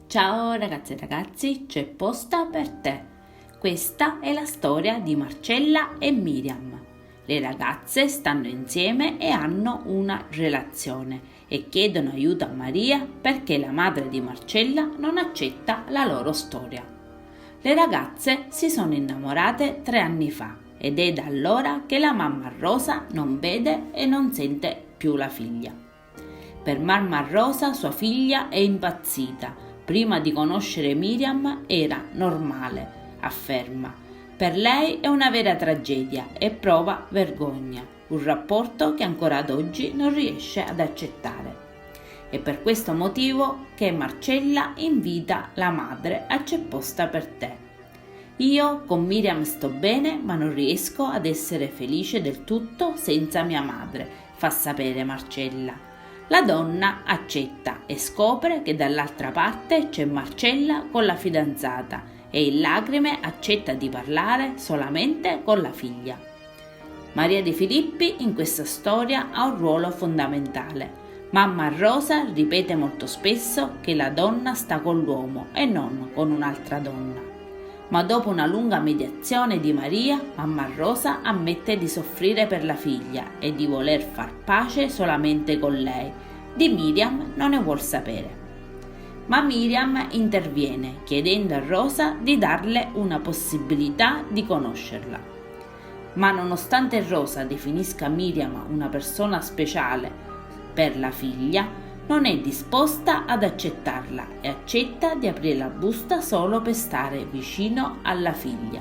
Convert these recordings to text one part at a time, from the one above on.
Ciao ragazze e ragazzi, c'è posta per te. Questa è la storia di Marcella e Miriam. Le ragazze stanno insieme e hanno una relazione e chiedono aiuto a Maria perché la madre di Marcella non accetta la loro storia. Le ragazze si sono innamorate 3 anni fa ed è da allora che la mamma Rosa non vede e non sente più la figlia. Per mamma Rosa sua figlia è impazzita. Prima di conoscere Miriam era normale, afferma. Per lei è una vera tragedia e prova vergogna, un rapporto che ancora ad oggi non riesce ad accettare. È per questo motivo che Marcella invita la madre a C'è posta per te. Io con Miriam sto bene, ma non riesco ad essere felice del tutto senza mia madre, fa sapere Marcella. La donna accetta e scopre che dall'altra parte c'è Marcella con la fidanzata e in lacrime accetta di parlare solamente con la figlia. Maria De Filippi in questa storia ha un ruolo fondamentale. Mamma Rosa ripete molto spesso che la donna sta con l'uomo e non con un'altra donna. Ma dopo una lunga mediazione di Maria, mamma Rosa ammette di soffrire per la figlia e di voler far pace solamente con lei. Di Miriam non ne vuol sapere. Ma Miriam interviene chiedendo a Rosa di darle una possibilità di conoscerla. Ma nonostante Rosa definisca Miriam una persona speciale per la figlia, non è disposta ad accettarla e accetta di aprire la busta solo per stare vicino alla figlia.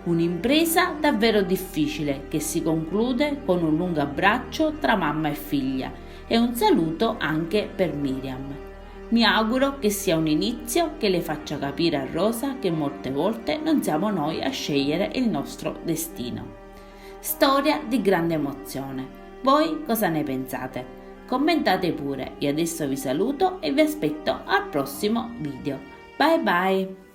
Un'impresa davvero difficile che si conclude con un lungo abbraccio tra mamma e figlia e un saluto anche per Miriam. Mi auguro che sia un inizio che le faccia capire a Rosa che molte volte non siamo noi a scegliere il nostro destino. Storia di grande emozione. Voi cosa ne pensate? Commentate pure, io adesso vi saluto e vi aspetto al prossimo video. Bye bye!